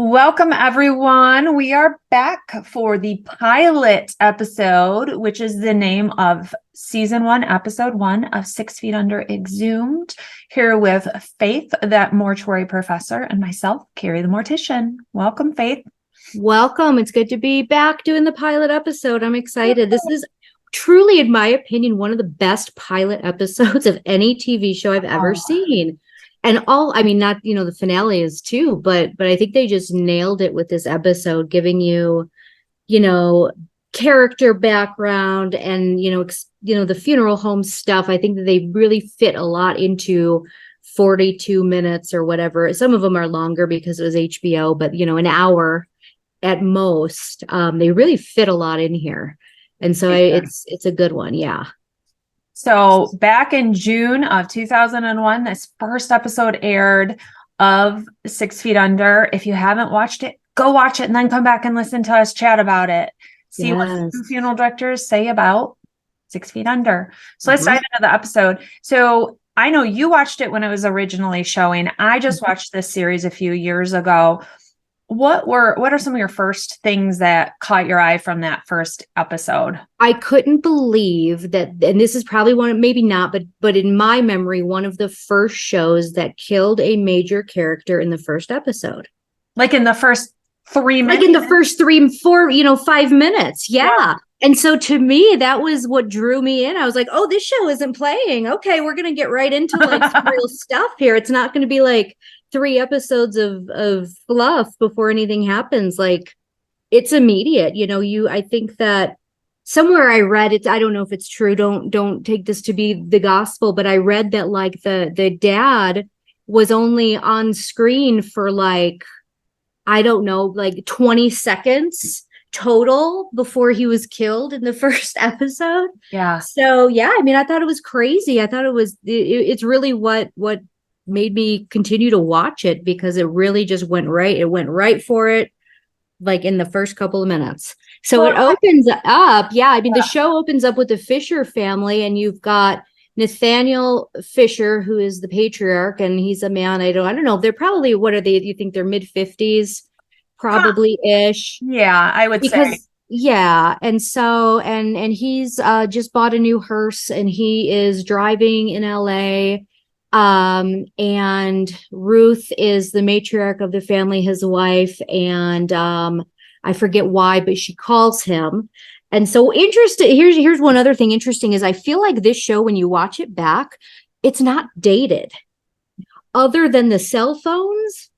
Welcome, everyone. We are back for the pilot episode, which is the name of season 1, episode 1 of 6 Feet Under Exhumed, here with Faith, that mortuary professor, and myself, Kari, the mortician. Welcome, Faith. Welcome. It's good to be back doing the pilot episode. I'm excited. This is truly, in my opinion, one of the best pilot episodes of any TV show I've ever seen. And not, the finale is too, but I think they just nailed it with this episode, giving you, character background and, the funeral home stuff. I think that they really fit a lot into 42 minutes or whatever. Some of them are longer because it was HBO, but, an hour at most. They really fit a lot in here. And so it's a good one. Yeah. So back in June of 2001, this first episode aired of 6 Feet Under. If you haven't watched it, go watch it and then come back and listen to us chat about it. See what the funeral directors say about 6 Feet Under. So let's dive into the episode. So I know you watched it when it was originally showing. I just watched this series a few years ago. What are some of your first things that caught your eye from that first episode? I couldn't believe that, and this is probably one, maybe not, but in my memory, one of the first shows that killed a major character in the first episode. Like in the first 3 minutes? Like in the first 5 minutes. Yeah. And so to me, that was what drew me in. I was like, oh, this show isn't playing. Okay, we're going to get right into some real stuff here. It's not going to be like 3 episodes of fluff before anything happens. Like, it's immediate. I think that somewhere I read it. I don't know if it's true. Don't take this to be the gospel, but I read that like the dad was only on screen for like, I don't know, like 20 seconds total before he was killed in the first episode. Yeah. So yeah, I thought it was crazy. I thought it's really what made me continue to watch it, because it really just went right for it, like in the first couple of minutes. So it opens up. Yeah. The show opens up with the Fisher family, and you've got Nathaniel Fisher, who is the patriarch, and he's a man. I don't know. They're probably, what are they? You think they're mid-50s, probably ish. Yeah, I would say. Yeah. And so, and he's just bought a new hearse, and he is driving in LA. And Ruth is the matriarch of the family, his wife, and I forget why, but she calls him. And so interesting. Here's one other thing interesting is I feel like this show, when you watch it back, it's not dated. Other than the cell phones,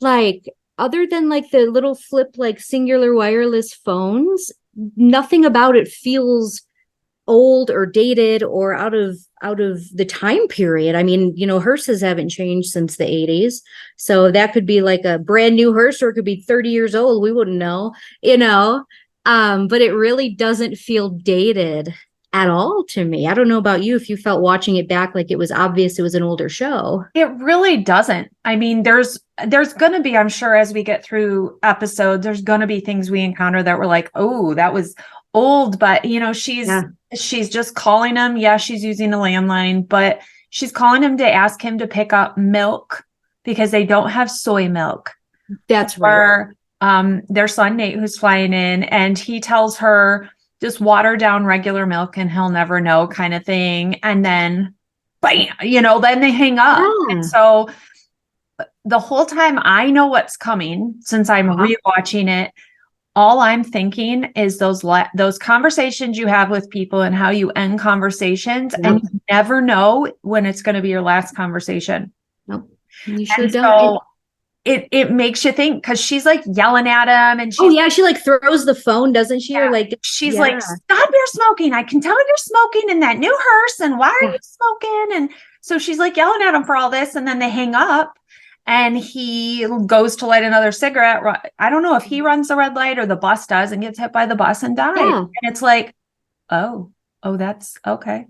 other than like the little flip, like singular wireless phones, nothing about it feels old or dated or out of the time period. Hearses haven't changed since the 80s. So that could be like a brand new hearse, or it could be 30 years old. We wouldn't know, but it really doesn't feel dated at all to me. I don't know about you, if you felt watching it back like it was obvious it was an older show. It really doesn't. There's going to be, I'm sure, as we get through episodes, there's going to be things we encounter that we're like, oh, that was old. But she's just calling him. Yeah, she's using a landline, but she's calling him to ask him to pick up milk because they don't have soy milk. That's right. Their son Nate, who's flying in, and he tells her, just water down regular milk and he'll never know, kind of thing. And then bam, then they hang up. Yeah. And so the whole time I know what's coming, since I'm rewatching it, all I'm thinking is those conversations you have with people and how you end conversations, and you never know when it's going to be your last conversation. Nope. You sure don't. So it makes you think, because she's like yelling at him, and she like throws the phone, doesn't she? Yeah. Or she's like, stop your smoking. I can tell you're smoking in that new hearse, and why are you smoking? And so she's like yelling at him for all this, and then they hang up. And he goes to light another cigarette. I don't know if he runs the red light or the bus does, and gets hit by the bus and dies. Yeah. And it's like, oh, that's okay.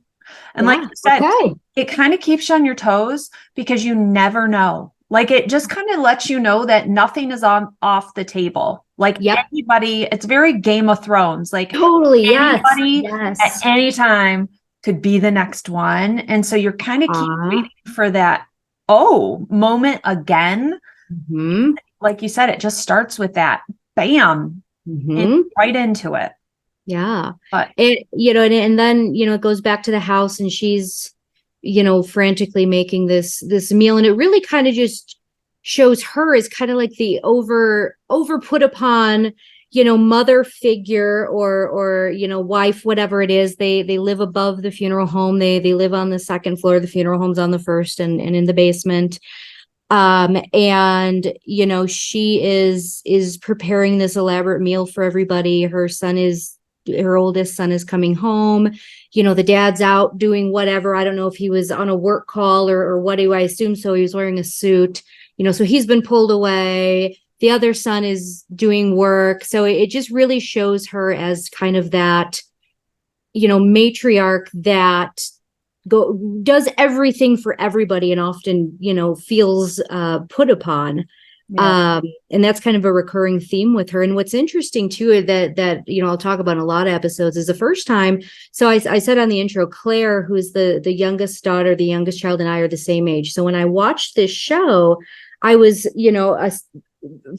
And like you said, it kind of keeps you on your toes, because you never know. Like, it just kind of lets you know that nothing is off the table. Like anybody, it's very Game of Thrones. Like totally, anybody at any time could be the next one. And so you're kind of keep waiting for that moment again. Mm-hmm. like you said, it just starts with that bam, right into it. Yeah. But it, and then, it goes back to the house, and she's, frantically making this meal. And it really kind of just shows her as kind of like the over put upon, mother figure, or wife, whatever it is. They live above the funeral home. They live on the second floor. The funeral home's on the first, and in the basement. And she is preparing this elaborate meal for everybody. Her oldest son is coming home. The dad's out doing whatever. I don't know if he was on a work call or what. I assume so. He was wearing a suit, so he's been pulled away. The other son is doing work. So it just really shows her as kind of that, matriarch that does everything for everybody, and often, feels put upon. Yeah. And that's kind of a recurring theme with her. And what's interesting too, that I'll talk about in a lot of episodes, is the first time. So I said on the intro, Claire, who's the youngest daughter, the youngest child, and I are the same age. So when I watched this show, I was, a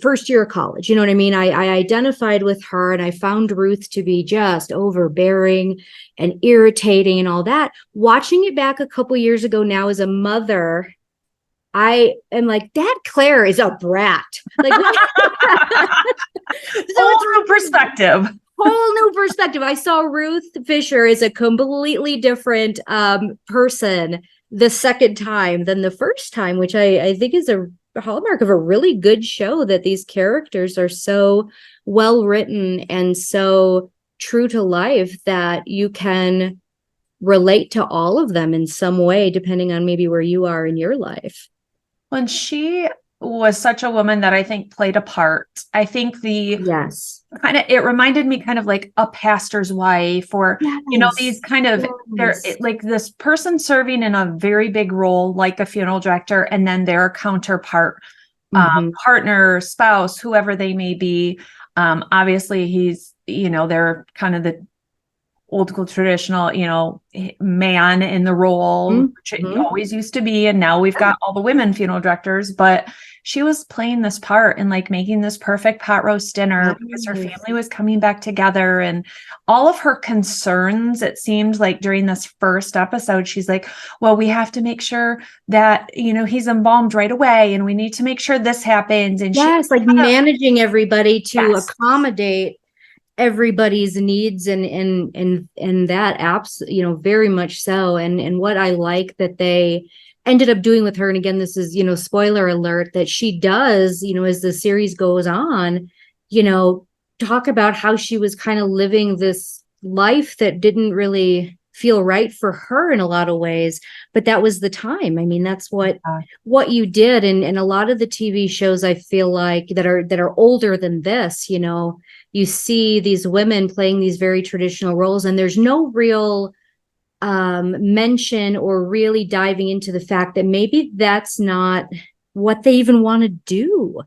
first year of college, you know what I mean? I identified with her, and I found Ruth to be just overbearing and irritating and all that. Watching it back a couple years ago now as a mother, I am like, that Claire is a brat. Like, whole new perspective. Whole new perspective. I saw Ruth Fisher as a completely different person the second time than the first time, which I think is a hallmark of a really good show, that these characters are so well written and so true to life that you can relate to all of them in some way, depending on maybe where you are in your life. When she was such a woman that I think played a part. I think it reminded me kind of like a pastor's wife, or, these kind of, they're like this person serving in a very big role, like a funeral director, and then their counterpart, partner, spouse, whoever they may be. Obviously he's, they're kind of the old school traditional, man in the role, which it always used to be. And now we've got all the women funeral directors, but she was playing this part and like making this perfect pot roast dinner because her family was coming back together, and all of her concerns, it seemed like during this first episode, she's like, well, we have to make sure that, he's embalmed right away, and we need to make sure this happens. And she's like managing everybody to accommodate everybody's needs and that apps, very much so. And what I like that they ended up doing with her, and again, this is, spoiler alert, that she does, as the series goes on, talk about how she was kind of living this life that didn't really feel right for her in a lot of ways, but that was the time. I mean, that's what you did. And a lot of the TV shows, I feel like, that are older than this, you see these women playing these very traditional roles, and there's no real mention or really diving into the fact that maybe that's not what they even want to do.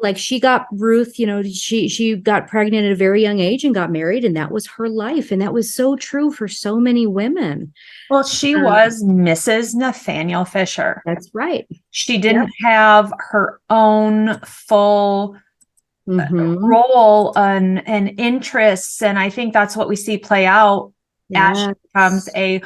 Like she got Ruth, she got pregnant at a very young age and got married, and that was her life. And that was so true for so many women. Well, she was Mrs. Nathaniel Fisher. That's right. She didn't have her own full role and interests. And I think that's what we see play out as she becomes a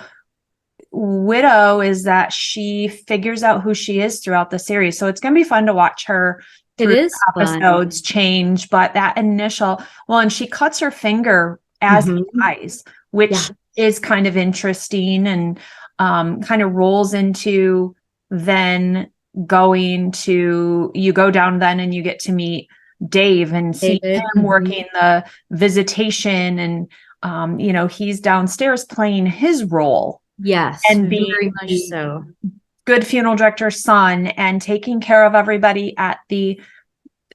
widow, is that she figures out who she is throughout the series. So it's going to be fun to watch her episodes change. But that initial, and she cuts her finger as he dies, which is kind of interesting, and kind of rolls into then you go down then and you get to meet Dave and see him working the visitation, and he's downstairs playing his role. Yes, and being very much so. Good funeral director's son and taking care of everybody at the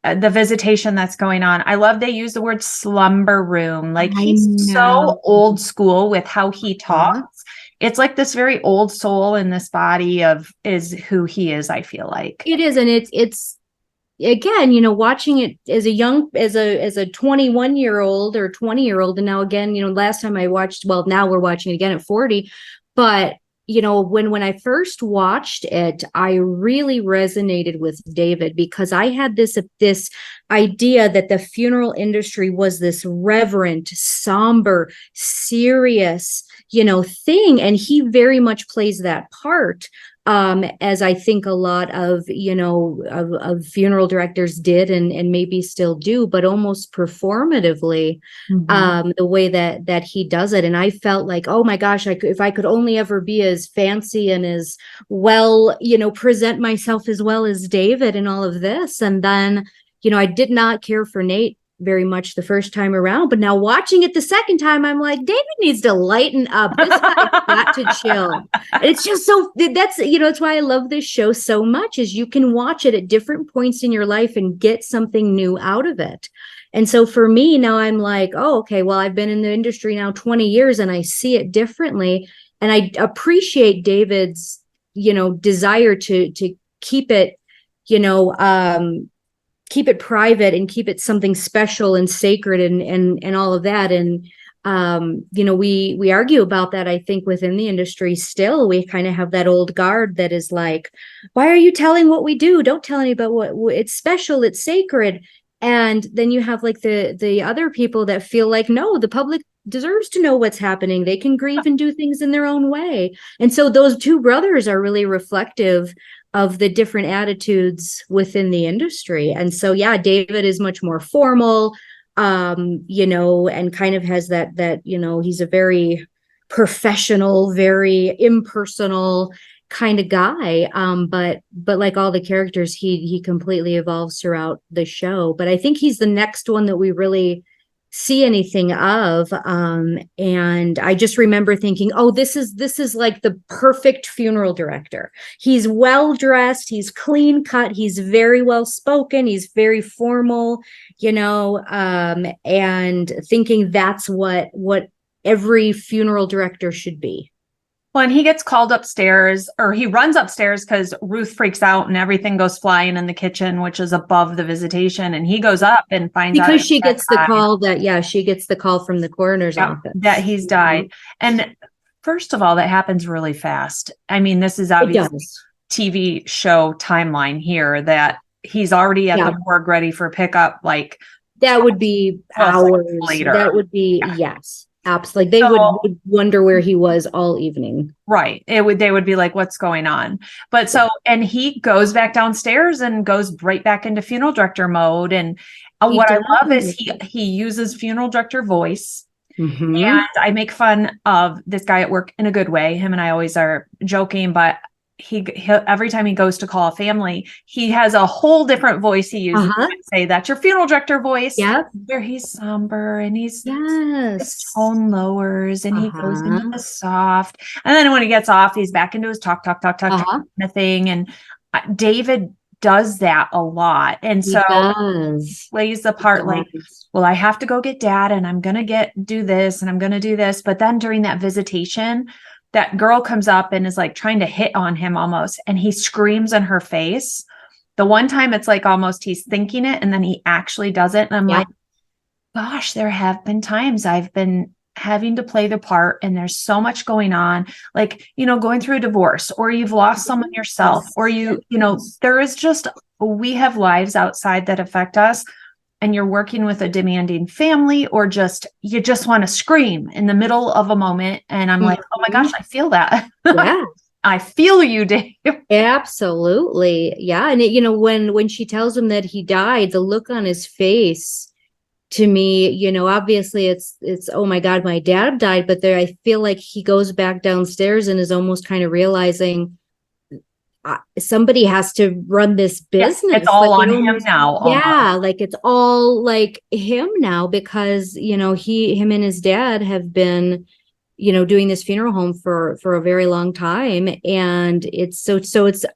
visitation that's going on. I love they use the word slumber room. Like he's so old school with how he talks. It's like this very old soul in this body is who he is, I feel like. It is, and it's again, watching it as a 21-year-old or 20-year-old, and now again, last time I watched, now we're watching it again at 40, but when I first watched it, I really resonated with David, because I had this idea that the funeral industry was this reverent, somber, serious, thing, and he very much plays that part. As I think a lot of, of funeral directors did, and maybe still do, but almost performatively, the way that he does it. And I felt like, oh my gosh, if I could only ever be as fancy and as well, present myself as well as David and all of this. And then, I did not care for Nate very much the first time around, but now watching it the second time, I'm like, David needs to lighten up. This guy's got to chill. It's just so, that's why I love this show so much, is you can watch it at different points in your life and get something new out of it. And so for me now, I'm like, oh, okay, well, I've been in the industry now 20 years and I see it differently. And I appreciate David's, desire to keep it, keep it private and keep it something special and sacred and all of that. And, we argue about that. I think within the industry still, we kind of have that old guard that is like, why are you telling what we do? Don't tell anybody what it's special. It's sacred. And then you have like the other people that feel like, no, the public deserves to know what's happening. They can grieve and do things in their own way. And so those two brothers are really reflective of the different attitudes within the industry. And so, yeah, David is much more formal, and kind of has that, he's a very professional, very impersonal kind of guy. But like all the characters, he completely evolves throughout the show. But I think he's the next one that we really see anything of. And I just remember thinking, oh, this is like the perfect funeral director. He's well dressed, he's clean cut, he's very well spoken, he's very formal, and thinking that's what every funeral director should be. When he gets called upstairs, or he runs upstairs because Ruth freaks out and everything goes flying in the kitchen, which is above the visitation. And he goes up and finds out because she gets the call she gets the call from the coroner's office that he's died. And first of all, that happens really fast. I mean, this is obviously TV show timeline here, that he's already at the morgue ready for pickup. Like that would be hours later. That would be, yes. Absolutely. They would wonder where he was all evening. Right. They would be like, what's going on? But and he goes back downstairs and goes right back into funeral director mode. And what I love is he uses funeral director voice. Mm-hmm. And I make fun of this guy at work in a good way. Him and I always are joking, but he every time he goes to call a family, he has a whole different voice he uses. Say that's your funeral director voice. Yeah, where he's somber and his tone lowers and he goes into the soft, and then when he gets off, he's back into his talk kind of thing. And David does that a lot, and so he plays the part like, well, I have to go get dad, and I'm gonna do this, and I'm gonna do this. But then during that visitation, that girl comes up and is like trying to hit on him almost, and he screams in her face. The one time it's like almost he's thinking it and then he actually does it. And I'm like, gosh, there have been times I've been having to play the part and there's so much going on, like, going through a divorce, or you've lost someone yourself, or there is just, we have lives outside that affect us. And you're working with a demanding family, or you just want to scream in the middle of a moment. And I'm like, oh my gosh, I feel that. Yeah. I feel you, Dave. Absolutely. Yeah. And when she tells him that he died, the look on his face, to me, obviously it's, oh my God, my dad died. But I feel like he goes back downstairs and is almost kind of realizing, somebody has to run this business. It's all like, on him now. Yeah, like it's all like him now, because him and his dad have been doing this funeral home for a very long time, and it's it's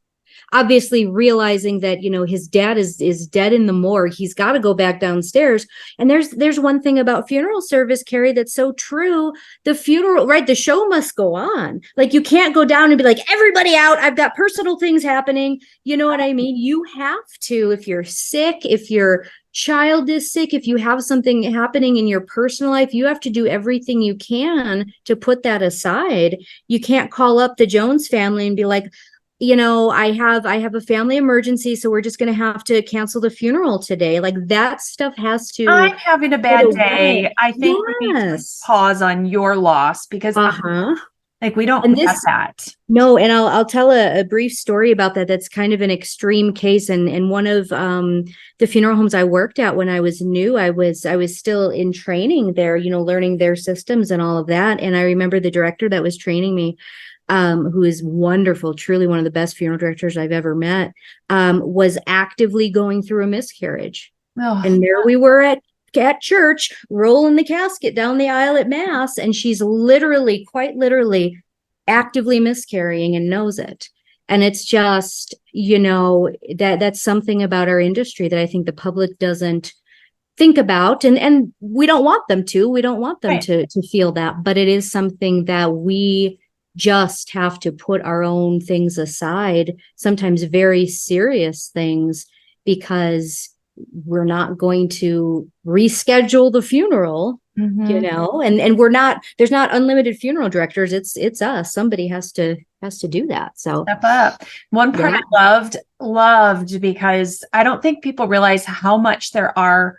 obviously realizing that his dad is dead in the morgue. He's got to go back downstairs. And there's one thing about funeral service, Kari, that's so true. The funeral, right, the show must go on. Like, you can't go down and be like, everybody out, I've got personal things happening. You know what I mean? You have to, if you're sick, if you're child is sick, if you have something happening in your personal life, you have to do everything you can to put that aside. You can't call up the Jones family and be like, I have a family emergency, so we're just going to have to cancel the funeral today. Like, that stuff has to I'm having a put bad away. day. I think we need to Yes. pause on your loss because Uh-huh. like we don't And get this, that. no, and I'll tell a brief story about that. That's kind of an extreme case. And one of the funeral homes I worked at when I was new, I was still in training there, learning their systems and all of that. And I remember the director that was training me, who is wonderful, truly one of the best funeral directors I've ever met, was actively going through a miscarriage. Oh, And there we were at church, rolling the casket down the aisle at mass, and she's literally, quite literally, actively miscarrying and knows it. And it's just, that's something about our industry that I think the public doesn't think about, and we don't want them to. We don't want them right. to feel that, but it is something that we just have to put our own things aside, sometimes very serious things, because we're not going to reschedule the funeral, and there's not unlimited funeral directors. It's us. Somebody has to do that. So Step up. One part I loved because I don't think people realize how much there are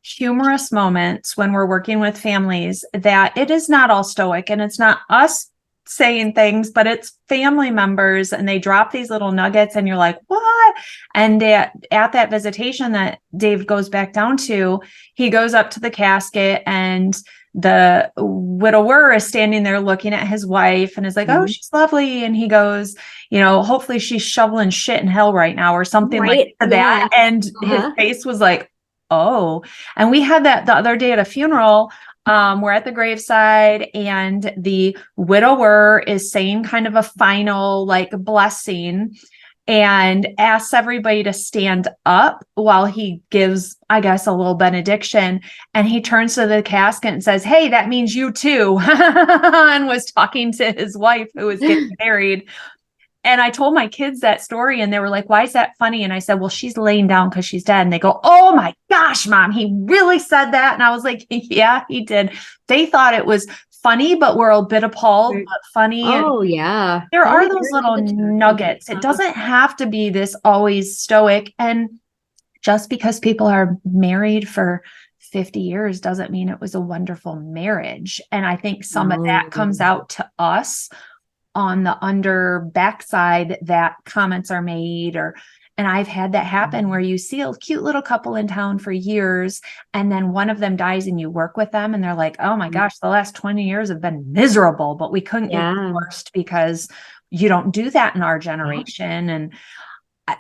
humorous moments when we're working with families, that it is not all stoic, and it's not us saying things, but it's family members, and they drop these little nuggets and you're like, what? And at that visitation that Dave goes back down to, he goes up to the casket, and the widower is standing there looking at his wife and is like, oh, she's lovely. And he goes, hopefully she's shoveling shit in hell right now, or something like that. And his face was like, oh. And we had that the other day at a funeral. We're at the graveside, and the widower is saying kind of a final blessing, and asks everybody to stand up while he gives, I guess, a little benediction. And he turns to the casket and says, hey, that means you too. And was talking to his wife who was getting married. And I told my kids that story, and they were like, why is that funny? And I said, well, she's laying down because she's dead. And they go, oh my gosh, Mom, he really said that. And I was like, yeah, he did. They thought it was funny, but we're a bit appalled, but funny. Oh, yeah. There are those little nuggets. It doesn't have to be this always stoic. And just because people are married for 50 years doesn't mean it was a wonderful marriage. And I think some of that comes out to us on the backside, that comments are made, and I've had that happen where you see a cute little couple in town for years, and then one of them dies, and you work with them, and they're like, oh my gosh, the last 20 years have been miserable, but we couldn't get divorced because you don't do that in our generation. And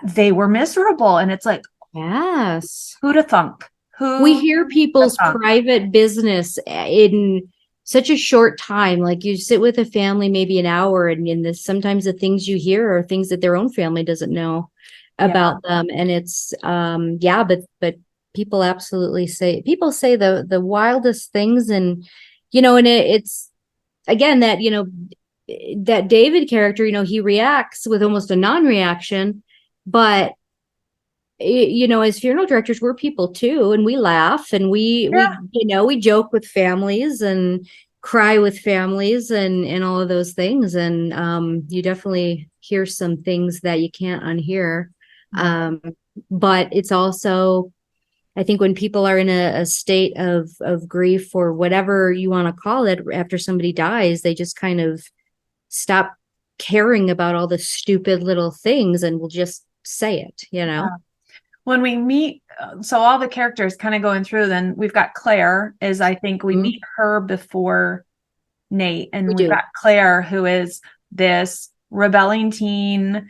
they were miserable. And it's like, yes, who'd have thunk? We hear people's private business in such a short time. Like, you sit with a family maybe an hour, and sometimes the things you hear are things that their own family doesn't know about them. And it's but people absolutely say the wildest things. And and it's again that that David character, he reacts with almost a non-reaction, but as funeral directors, we're people too, and we laugh, and we joke with families and cry with families and all of those things. And you definitely hear some things that you can't unhear. But it's also, I think, when people are in a state of grief, or whatever you want to call it, after somebody dies, they just kind of stop caring about all the stupid little things and will just say it, When we meet, so all the characters kind of going through, then we've got Claire, is I think we meet her before Nate, and we've got Claire, who is this rebelling teen.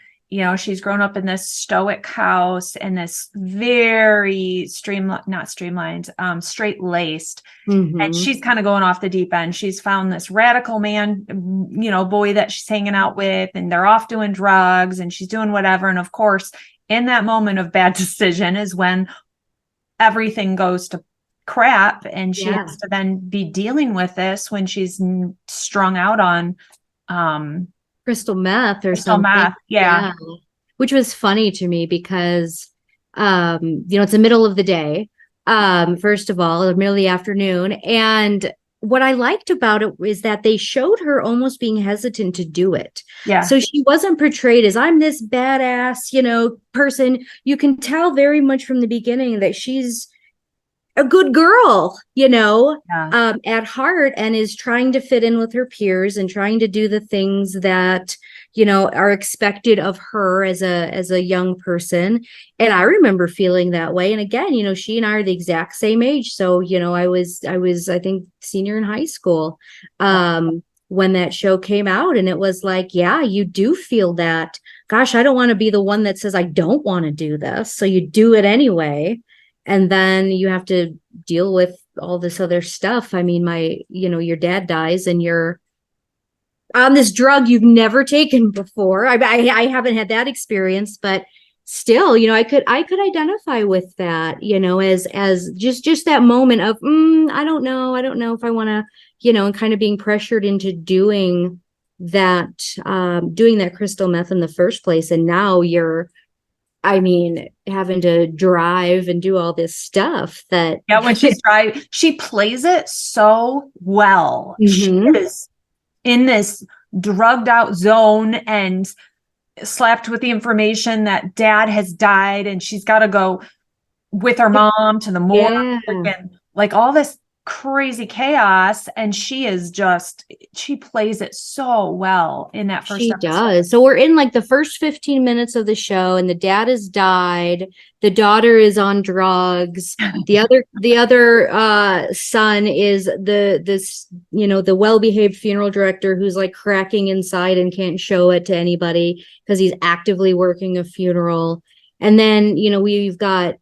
She's grown up in this stoic house, and this very straight-laced, and she's kind of going off the deep end. She's found this radical man, boy that she's hanging out with, and they're off doing drugs, and she's doing whatever. And of course, in that moment of bad decision is when everything goes to crap, and she has to then be dealing with this when she's strung out on crystal meth or something. Yeah. Which was funny to me, because It's the middle of the day. First of all, the middle of the afternoon. And what I liked about it is that they showed her almost being hesitant to do it. Yeah. So she wasn't portrayed as I'm this badass, person. You can tell very much from the beginning that she's a good girl, at heart, and is trying to fit in with her peers and trying to do the things that, are expected of her as a young person. And I remember feeling that way. And again, she and I are the exact same age. So, I was, I think, senior in high school, when that show came out, and it was like, yeah, you do feel that, gosh, I don't want to be the one that says, I don't want to do this. So you do it anyway. And then you have to deal with all this other stuff. I mean, your dad dies and you're on this drug you've never taken before. I haven't had that experience, but still, I could identify with that, as just that moment of, I don't know if I want to, and kind of being pressured into doing that crystal meth in the first place. And now you're, having to drive and do all this stuff that. Yeah, when she's driving, she plays it so well. Mm-hmm. She is in this drugged out zone and slapped with the information that dad has died, and she's got to go with her mom to the morgue and like all this crazy chaos. And she plays it so well in that first episode. Does. So we're in like the first 15 minutes of the show, and the dad has died. The daughter is on drugs. The other son is the well-behaved funeral director who's like cracking inside and can't show it to anybody because he's actively working a funeral. And then, we've got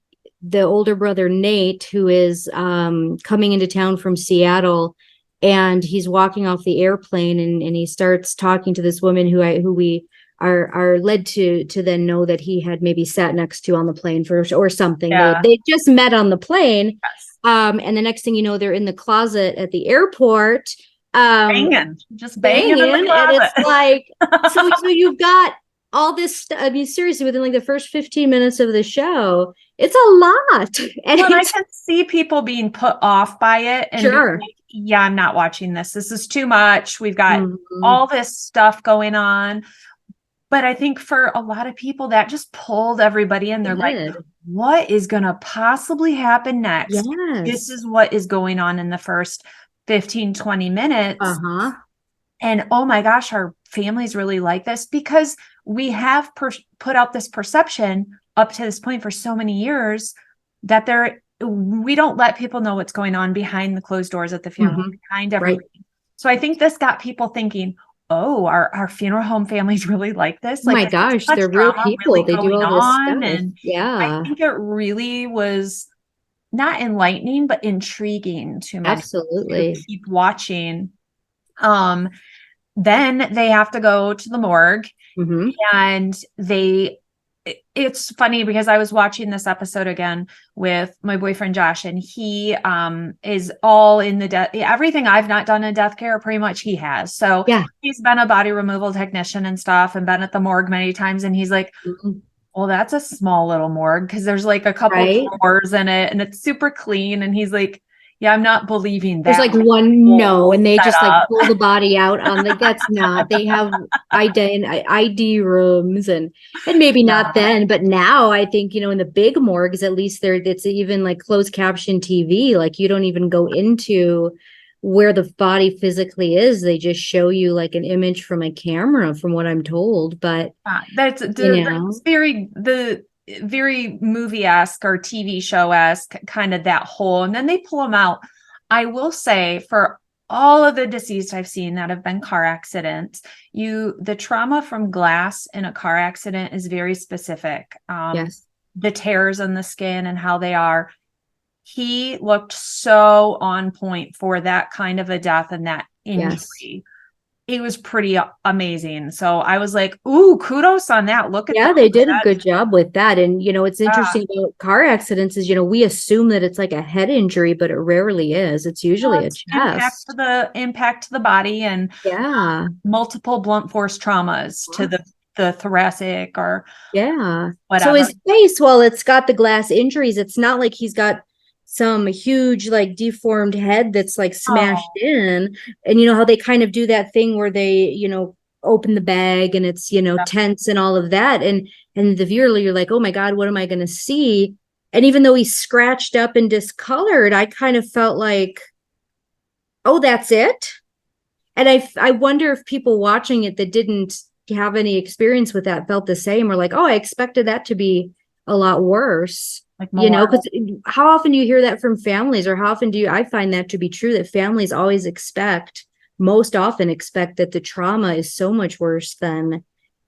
the older brother, Nate, who is coming into town from Seattle, and he's walking off the airplane, and he starts talking to this woman who we are led to then know that he had maybe sat next to on the plane or something. Yeah. They just met on the plane. Yes. And the next thing you know, they're in the closet at the airport. Banging in the closet. And it's like, so you've got all this seriously, within like the first 15 minutes of the show, it's a lot. And I can see people being put off by it. And sure. Like, yeah, I'm not watching this. This is too much. We've got all this stuff going on. But I think for a lot of people that just pulled everybody in. They're like, what is going to possibly happen next? Yes. This is what is going on in the first 15, 20 minutes. Uh-huh. And oh my gosh, our families really like this because we have put out this perception up to this point for so many years that we don't let people know what's going on behind the closed doors at the funeral, behind everything. Right. So I think this got people thinking, oh, our funeral home families really like this. Like, oh my gosh, they're real people. Really they do all this stuff. And I think it really was not enlightening, but intriguing to me. Absolutely. To keep watching. Then they have to go to the morgue, and it's funny because I was watching this episode again with my boyfriend, Josh, and he is all in the death. Everything I've not done in death care, pretty much he has. So he's been a body removal technician and stuff and been at the morgue many times. And he's like, well, that's a small little morgue because there's like a couple drawers in it and it's super clean. And he's like, yeah, I'm not believing that. There's like one and they just like pull the body out on that's not. They have ID rooms and maybe not then, but now I think, in the big morgues, at least it's even like closed caption TV. Like you don't even go into where the body physically is. They just show you like an image from a camera, from what I'm told. But that's very movie-esque or TV show-esque, kind of that whole, and then they pull them out. I will say for all of the deceased I've seen that have been car accidents, the trauma from glass in a car accident is very specific. The tears in the skin and how they are. He looked so on point for that kind of a death and that injury. Yes. It was pretty amazing. So I was like, ooh, kudos on that. Look at that. Yeah, they did a good job with that. And, it's interesting about car accidents is, we assume that it's like a head injury, but it rarely is. It's usually a chest. Impact to the body and multiple blunt force traumas to the the thoracic or Yeah. So whatever. his face, well, it's got the glass injuries. It's not like he's got some huge, like, deformed head that's like smashed Oh, in. And you know how they kind of do that thing where they, open the bag and it's, yeah. tense and all of that. And the viewer, you're like, oh my God, what am I going to see? And even though he's scratched up and discolored, I kind of felt like, oh, that's it. And I wonder if people watching it that didn't have any experience with that felt the same, or like, oh, I expected that to be a lot worse. Like more. Because how often do you hear that from families, or how often I find that to be true, that families most often expect that the trauma is so much worse than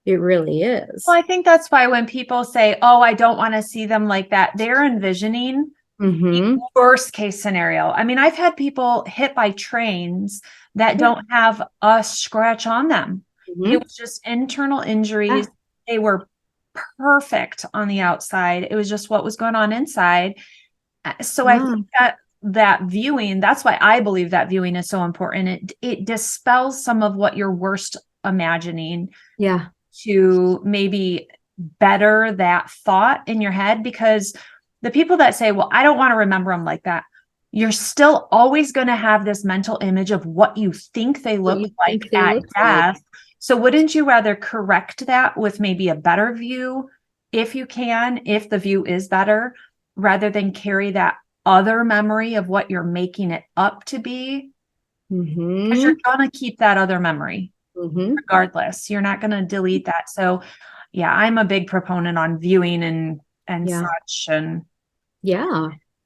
it really is. Well, I think that's why when people say, oh, I don't want to see them like that, they're envisioning the worst case scenario. I mean, I've had people hit by trains that don't have a scratch on them. It was just internal injuries. They were perfect on the outside. It was just what was going on inside. So I think that viewing, that's why I believe that viewing is so important. It dispels some of what you're worst imagining. Yeah. To maybe better that thought in your head, because the people that say, well, I don't want to remember them like that, you're still always going to have this mental image of what you think they look like at death. So wouldn't you rather correct that with maybe a better view, if you can, if the view is better, rather than carry that other memory of what you're making it up to be? Because you're going to keep that other memory. Regardless, you're not going to delete that. So yeah, I'm a big proponent on viewing and such. And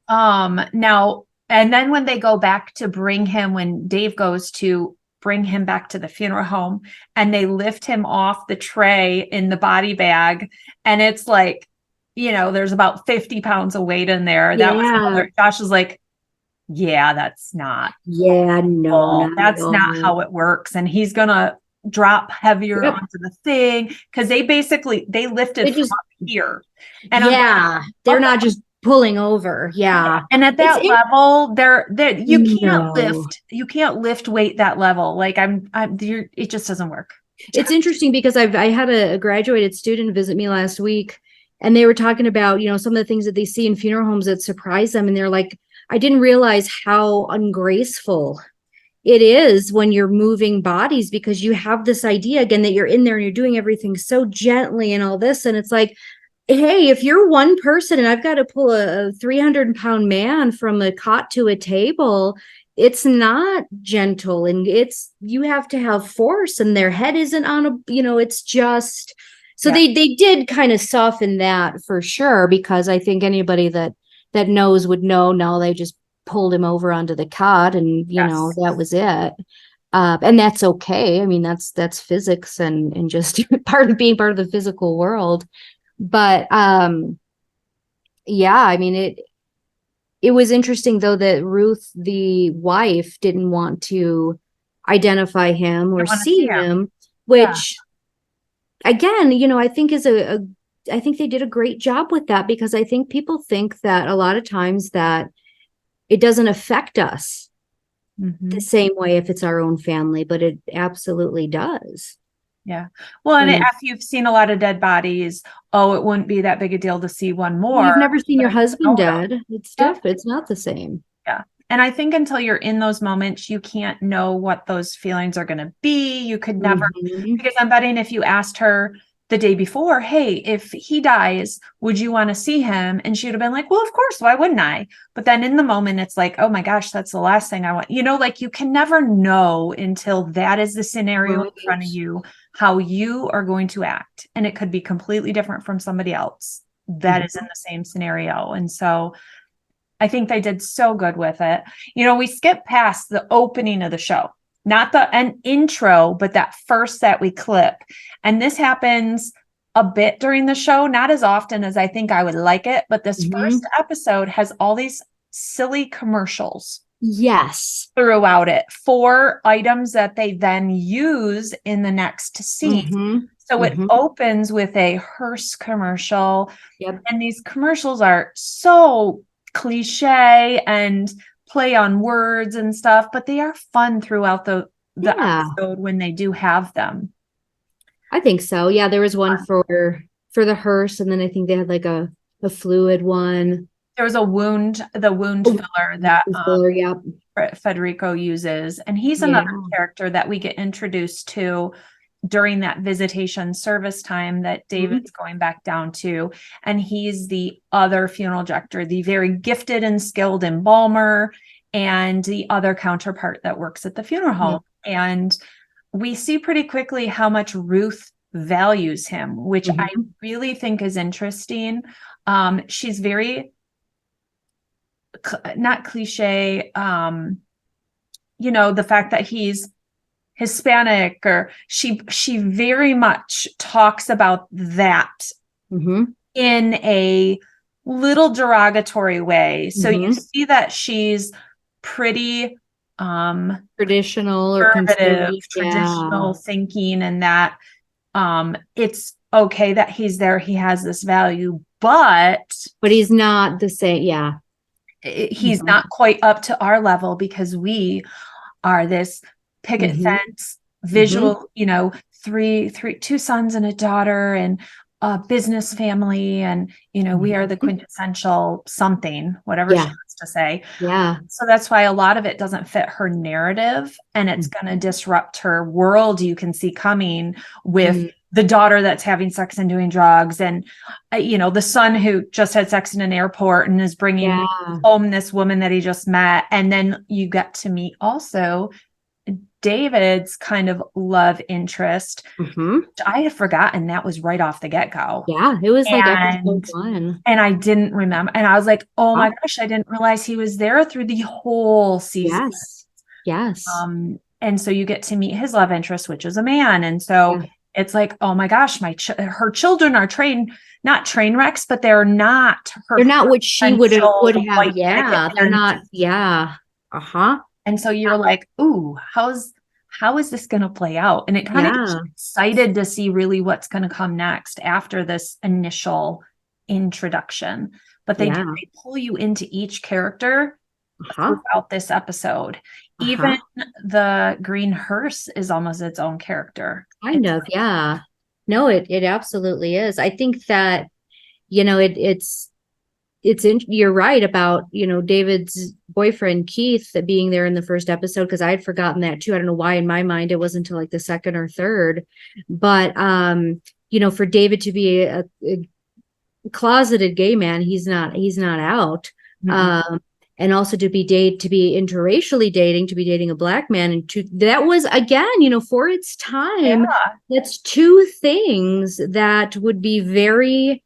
now, and then when they go back to bring him, when Dave goes to bring him back to the funeral home, and they lift him off the tray in the body bag, and it's like, there's about 50 pounds of weight in there. That was another, Josh is like, yeah, that's not. Yeah, no, that's not how it works. And he's gonna drop heavier onto the thing, because they lifted from up here. And they're not just pulling over. And at that level, you can't lift weight that level. Like it just doesn't work. It's interesting because I had a graduated student visit me last week, and they were talking about, some of the things that they see in funeral homes that surprise them. And they're like, I didn't realize how ungraceful it is when you're moving bodies, because you have this idea again that you're in there and you're doing everything so gently and all this. And it's like, hey, if you're one person and I've got to pull a 300-pound man from a cot to a table, it's not gentle, and you have to have force, and their head isn't on a, it's just, so they did kind of soften that for sure, because I think anybody that knows would know, no, they just pulled him over onto the cot, and that was it. And that's okay. I mean, that's physics and just being part of the physical world. But I mean, it was interesting though that Ruth, the wife, didn't want to identify him or see him, which again, I think is I think they did a great job with that, because I think people think that a lot of times that it doesn't affect us the same way if it's our own family, but it absolutely does. Yeah. Well, and if you've seen a lot of dead bodies, it wouldn't be that big a deal to see one more. You've never seen your husband dead. It's different. It's not the same. Yeah. And I think until you're in those moments, you can't know what those feelings are going to be. You could never, because I'm betting if you asked her the day before, hey, if he dies, would you want to see him? And she would have been like, well, of course, why wouldn't I? But then in the moment, it's like, oh my gosh, that's the last thing I want. Like you can never know until that is the scenario in front of you, how you are going to act. And it could be completely different from somebody else that is in the same scenario. And so I think they did so good with it. We skipped past the opening of the show. Not an intro, but that first that we clip. And this happens a bit during the show, not as often as I think I would like it. But this first episode has all these silly commercials. Yes. Throughout it for items that they then use in the next scene. So it opens with a hearse commercial. And these commercials are so cliche and play on words and stuff, but they are fun throughout the episode when they do have them. I think so. Yeah, there was one for the hearse, and then I think they had like a fluid one. There was the wound Oh, filler that filler, yep. Federico uses, and he's Yeah. another character that we get introduced to during that visitation service time that David's going back down to. And he's the other funeral director, the very gifted and skilled embalmer, and the other counterpart that works at the funeral home. And we see pretty quickly how much Ruth values him, which I really think is interesting. She's very not cliche, the fact that he's Hispanic, or she very much talks about that in a little derogatory way. So you see that she's pretty traditional or conservative, traditional thinking, and that it's okay that he's there, he has this value, but he's not the same. He's not quite up to our level, because we are this picket fence visual, two sons and a daughter and a business family. And, we are the quintessential something, whatever she wants to say. Yeah. So that's why a lot of it doesn't fit her narrative, and it's going to disrupt her world. You can see coming with the daughter that's having sex and doing drugs, and the son who just had sex in an airport and is bringing home this woman that he just met. And then you get to meet also David's kind of love interest, which I had forgotten that was right off the get-go. Yeah, it was like episode 1. And I didn't remember. And I was like, oh my gosh, I didn't realize he was there through the whole season. Yes. And so you get to meet his love interest, which is a man. And so it's like, oh my gosh, her children are not train wrecks, but they're not what she would have. Yeah, they're not. Yeah. And so you're like, ooh, how is this going to play out? And it kind of gets you excited to see really what's going to come next after this initial introduction. But they pull you into each character throughout this episode. Even the green hearse is almost its own character. Kind of, yeah. No, it absolutely is. I think that, you're right about, David's boyfriend, Keith, being there in the first episode, because I had forgotten that too. I don't know why in my mind it wasn't until like the second or third. But, for David to be a closeted gay man, he's not out. And also to be interracially dating a black man, and that was, again, for its time, that's two things that would be very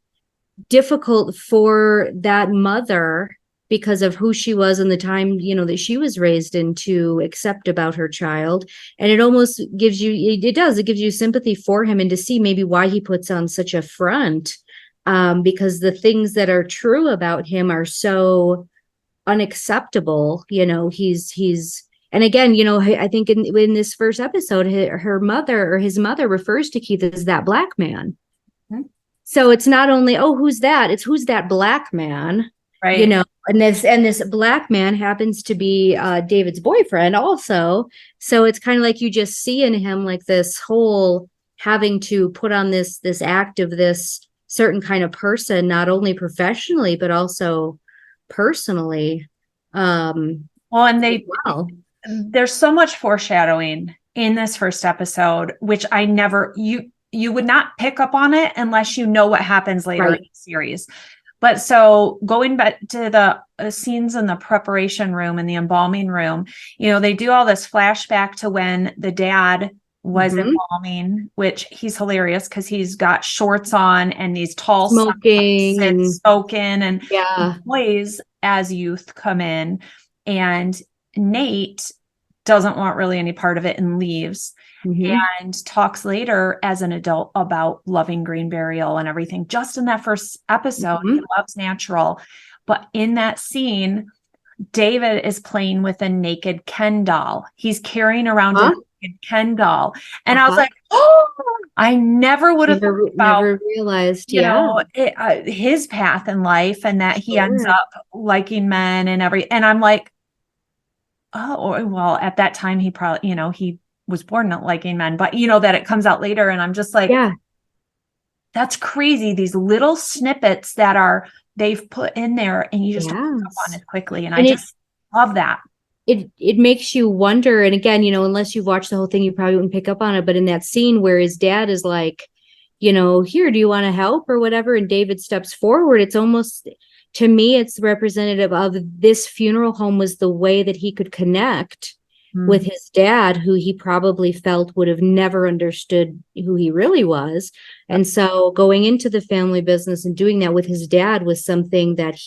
difficult for that mother, because of who she was and the time, that she was raised in, to accept about her child. And it almost gives you sympathy for him, and to see maybe why he puts on such a front, because the things that are true about him are so unacceptable. He's and again, I think in this first episode, his mother refers to Keith as that black man. So it's not only, who's that? It's who's that black man, right? And this black man happens to be David's boyfriend also. So it's kind of like you just see in him like this whole having to put on this act of this certain kind of person, not only professionally but also personally. There's so much foreshadowing in this first episode, which you would not pick up on it unless you know what happens later in the series. But so going back to the scenes in the preparation room and the embalming room, they do all this flashback to when the dad was embalming, which he's hilarious because he's got shorts on and these tall smoking and boys as youth come in, and Nate doesn't want really any part of it and leaves. And talks later as an adult about loving green burial and everything. Just in that first episode, he loves natural. But in that scene, David is playing with a naked Ken doll. He's carrying around a naked Ken doll. And I was like, I never would have never realized, his path in life, and that he ends up liking men and I'm like, at that time he probably, he was born not liking men, but that it comes out later. And I'm just like, Yeah. That's crazy. These little snippets that they've put in there, and you just don't pick up on Yes. it quickly. And And I just love that. it makes you wonder. And again, unless you've watched the whole thing, you probably wouldn't pick up on it. But in that scene where his dad is like, here, do you want to help or whatever? And David steps forward. It's almost, to me, it's representative of this funeral home was the way that he could connect with his dad, who he probably felt would have never understood who he really was. And so going into the family business and doing that with his dad was something that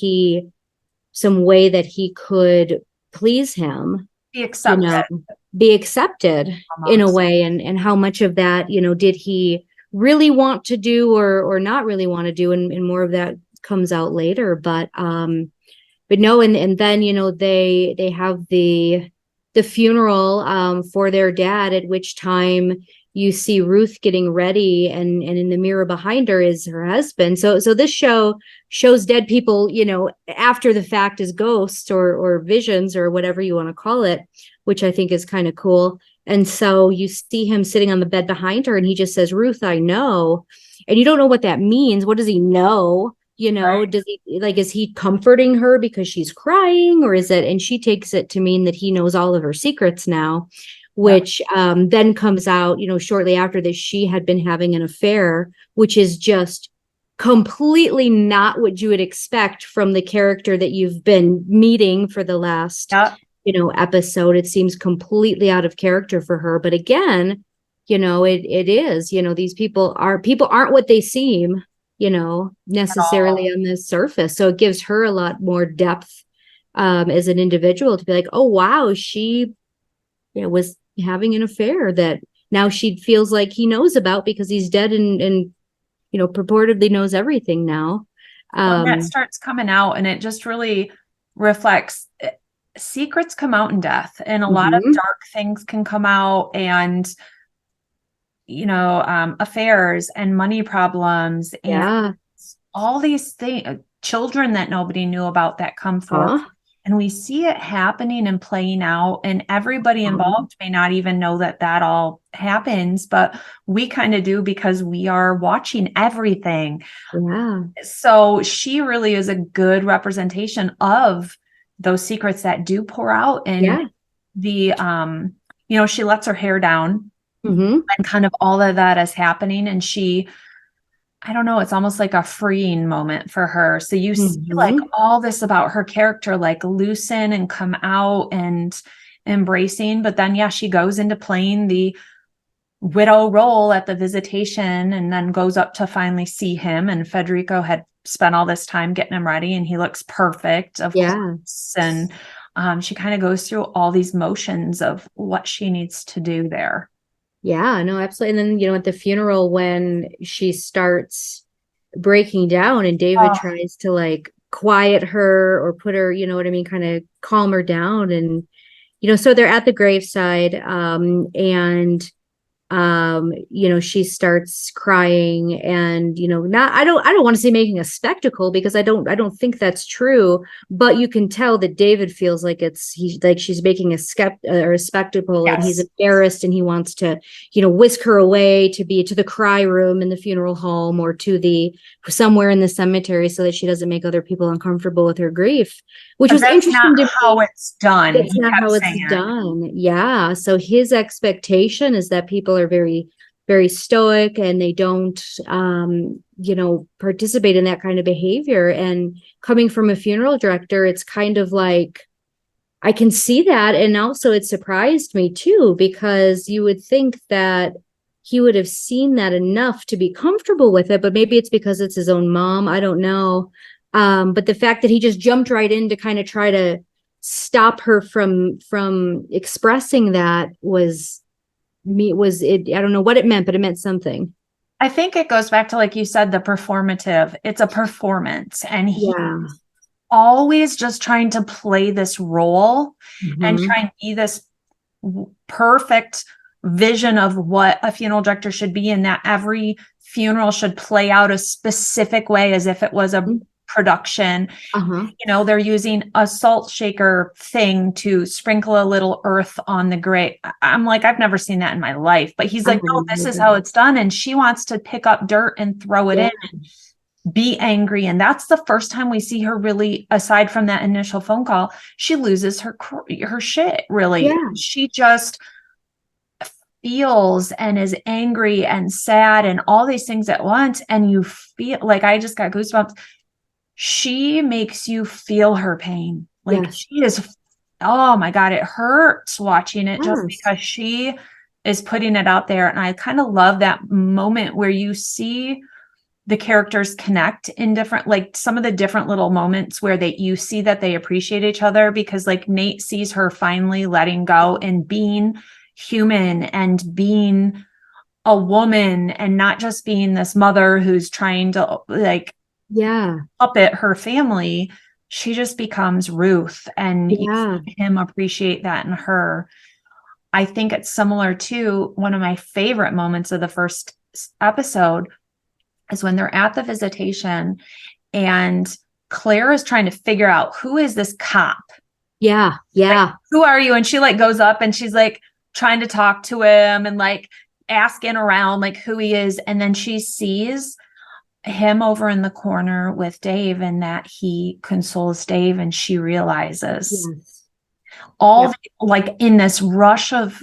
some way that he could please him, Be accepted. Be accepted in a way. And how much of that, did he really want to do or not really want to do? And more of that comes out later. But no, and then, they have the funeral for their dad, at which time you see Ruth getting ready, and in the mirror behind her is her husband. So this show shows dead people, after the fact, as ghosts or visions or whatever you want to call it, which I think is kind of cool. And so you see him sitting on the bed behind her, and he just says, "Ruth, I know." And you don't know what that means. What does he know? Right. Does he, is he comforting her because she's crying, or is it, and she takes it to mean that he knows all of her secrets now, which then comes out, shortly after this, she had been having an affair, which is just completely not what you would expect from the character that you've been meeting for the last, episode. It seems completely out of character for her. But again, it is, these people aren't what they seem, necessarily on the surface. So it gives her a lot more depth as an individual to be like, oh, wow, she was having an affair that now she feels like he knows about because he's dead and purportedly knows everything now. And that starts coming out, and it just really reflects secrets come out in death, and a lot of dark things can come out, and affairs and money problems and all these things, children that nobody knew about that come forth. And we see it happening and playing out, and everybody involved may not even know that all happens, but we kind of do because we are watching everything. Yeah. So she really is a good representation of those secrets that do pour out. And the, she lets her hair down and kind of all of that is happening. And I don't know, it's almost like a freeing moment for her. So you see like all this about her character, like loosen and come out and embracing. But then, she goes into playing the widow role at the visitation, and then goes up to finally see him. And Federico had spent all this time getting him ready, and he looks perfect, of course. And she kind of goes through all these motions of what she needs to do there. Yeah, no, absolutely. And then, at the funeral, when she starts breaking down and David tries to like quiet her or put her, kind of calm her down. And, so they're at the graveside, and she starts crying, and I don't want to say making a spectacle, because I don't think that's true, but you can tell that David feels like she's making a spectacle, and he's embarrassed, and he wants to whisk her away to the cry room in the funeral home, or to somewhere in the cemetery, so that she doesn't make other people uncomfortable with her grief, which was interesting. Not how it's done. That's not how it's done. Yeah. So his expectation is that people are very, very stoic, and they don't, participate in that kind of behavior. And coming from a funeral director, it's kind of like, I can see that. And also it surprised me too, because you would think that he would have seen that enough to be comfortable with it, but maybe it's because it's his own mom. I don't know. But the fact that he just jumped right in to kind of try to stop her from expressing that I don't know what it meant, but it meant something. I think it goes back to, like you said, the performative. It's a performance, and he's always just trying to play this role and try and be this perfect vision of what a funeral director should be, and that every funeral should play out a specific way, as if it was a production. Uh-huh. You know, they're using a salt shaker thing to sprinkle a little earth on the grave. I'm like, I've never seen that in my life. But he's like, no, this is how it's done. And she wants to pick up dirt and throw it in and be angry. And that's the first time we see her really, aside from that initial phone call, she loses her shit, really. Yeah. She just feels and is angry and sad and all these things at once. And you feel like, I just got goosebumps. She makes you feel her pain. Like she is, oh my God, it hurts watching it just because she is putting it out there. And I kind of love that moment where you see the characters connect in different, like some of the different little moments where you see that they appreciate each other, because like Nate sees her finally letting go and being human and being a woman and not just being this mother who's trying to like puppet her family. She just becomes Ruth, and you see him appreciate that in her. I think it's similar to one of my favorite moments of the first episode is when they're at the visitation and Claire is trying to figure out, who is this cop? Yeah. Like, who are you? And she like goes up and she's like trying to talk to him and like asking around like who he is. And then she sees him over in the corner with Dave and that he consoles Dave, and she realizes like in this rush of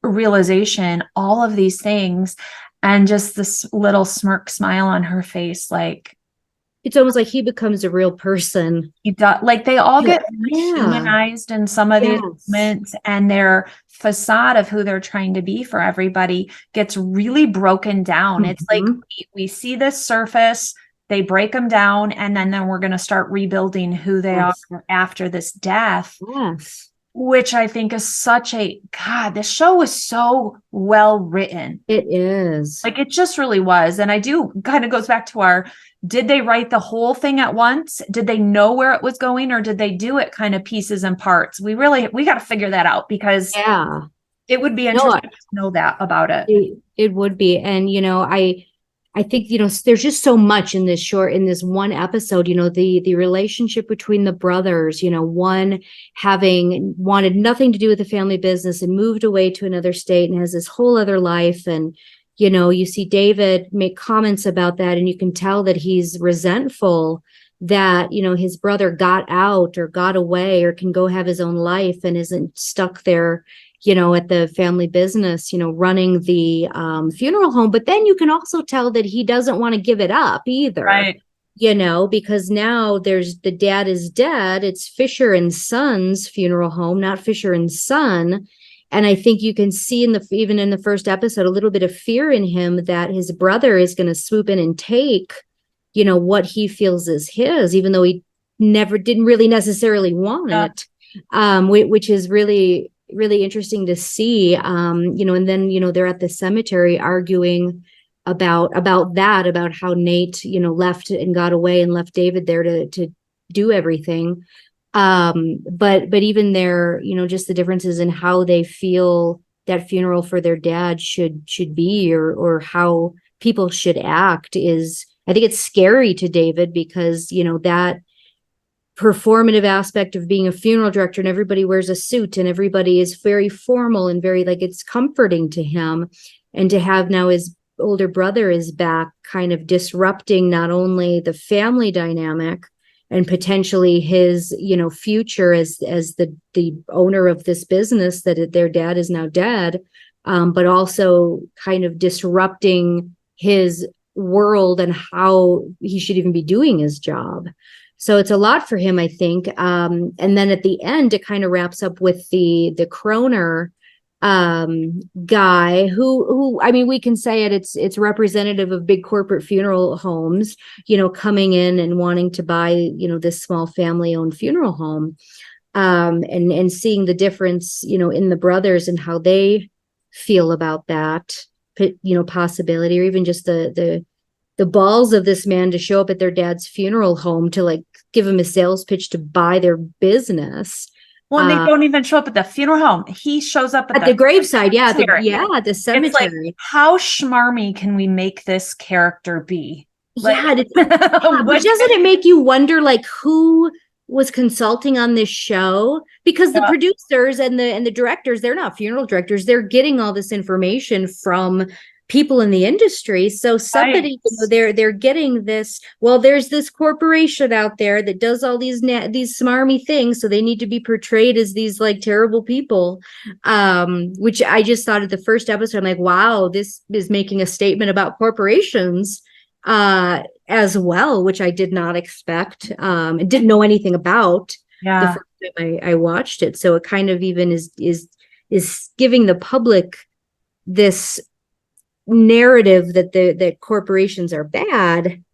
realization, all of these things, and just this little smirk smile on her face. Like, it's almost like he becomes a real person. He does. Like they all get humanized in some of these moments, and their facade of who they're trying to be for everybody gets really broken down. It's like we see this surface, they break them down, and then we're going to start rebuilding who they are after this death. Which I think is such a, God, this show is so well written. It is. Like, it just really was. And I do kind of goes back to did they write the whole thing at once? Did they know where it was going, or did they do it kind of pieces and parts? We got to figure that out, because it would be interesting to know that about it. It would be. And, you know, I think, you know, there's just so much in this one episode, you know, the relationship between the brothers, you know, one having wanted nothing to do with the family business and moved away to another state and has this whole other life. And, you know, you see David make comments about that, and you can tell that he's resentful that, you know, his brother got out or got away or can go have his own life and isn't stuck there, you know, at the family business, you know, running the funeral home. But then you can also tell that he doesn't want to give it up either, you know, because now the dad is dead. It's Fisher and Son's funeral home, not Fisher and Son. And I think you can see even in the first episode, a little bit of fear in him that his brother is going to swoop in and take, you know, what he feels is his, even though he didn't really necessarily want it, which is really interesting to see, you know. And then, you know, they're at the cemetery arguing about how Nate, you know, left and got away and left David there to do everything. But even there, you know, just the differences in how they feel that funeral for their dad should be, or how people should act is, I think it's scary to David, because, you know, that performative aspect of being a funeral director and everybody wears a suit and everybody is very formal and very, like, it's comforting to him. And to have now his older brother is back, kind of disrupting not only the family dynamic and potentially his, you know, future as the owner of this business, that their dad is now dead, but also kind of disrupting his world and how he should even be doing his job. So it's a lot for him, I think. And then at the end, it kind of wraps up with the Kroner guy who, I mean, we can say it's representative of big corporate funeral homes, you know, coming in and wanting to buy, you know, this small family owned funeral home, and seeing the difference, you know, in the brothers and how they feel about that, you know, possibility, or even just the balls of this man to show up at their dad's funeral home to, like, give him a sales pitch to buy their business. Well, they don't even show up at the funeral home. He shows up at the graveside. The cemetery. It's like, how schmarmy can we make this character be? Yeah, but doesn't it make you wonder, like, who was consulting on this show? Because the producers and the directors, they're not funeral directors. They're getting all this information from people in the industry. So somebody, they're getting this. Well, there's this corporation out there that does all these smarmy things, so they need to be portrayed as these like terrible people. Which I just thought at the first episode, I'm like, wow, this is making a statement about corporations as well, which I did not expect. And didn't know anything about the first time I watched it. So it kind of even is giving the public this narrative that corporations are bad.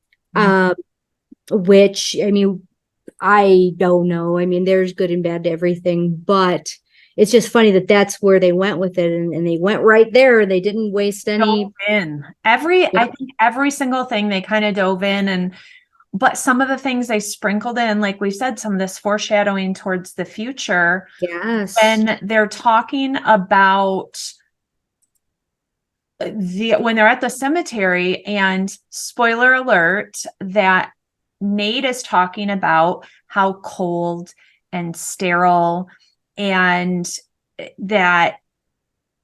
Which, I mean, I don't know. I mean, there's good and bad to everything, but it's just funny that that's where they went with it, and they went right there. They didn't waste any. I think every single thing they kind of dove in, but some of the things they sprinkled in, like we said, some of this foreshadowing towards the future. Yes. And they're talking about when they're at the cemetery, and spoiler alert, that Nate is talking about how cold and sterile, and that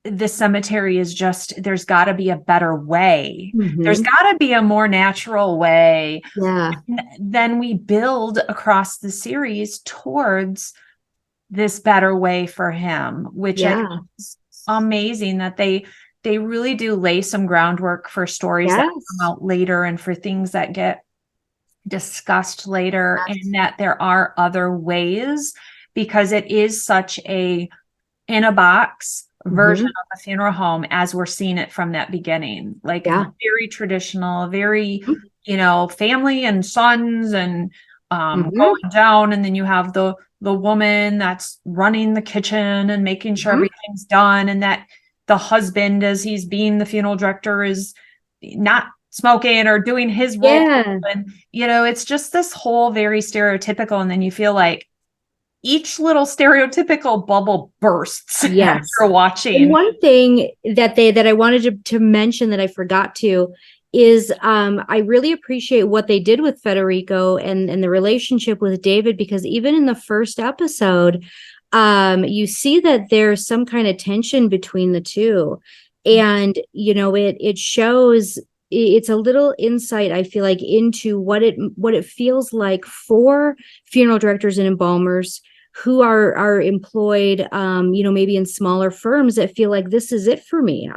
the cemetery is just, there's got to be a better way. There's got to be a more natural way. Yeah. And then we build across the series towards this better way for him, which is amazing that they really do lay some groundwork for stories that come out later and for things that get discussed later, and that there are other ways, because it is such a in a box version of a funeral home as we're seeing it from that beginning, like very traditional, very family and sons and going down, and then you have the woman that's running the kitchen and making sure everything's done, and that the husband, as he's being the funeral director, is not smoking or doing his role. And it's just this whole very stereotypical, and then you feel like each little stereotypical bubble bursts after watching. And one thing that I wanted to mention that I forgot to is I really appreciate what they did with Federico and the relationship with David, because even in the first episode, you see that there's some kind of tension between the two, and it shows. It's a little insight, I feel like, into what it feels like for funeral directors and embalmers who are employed, maybe in smaller firms, that feel like this is it for me.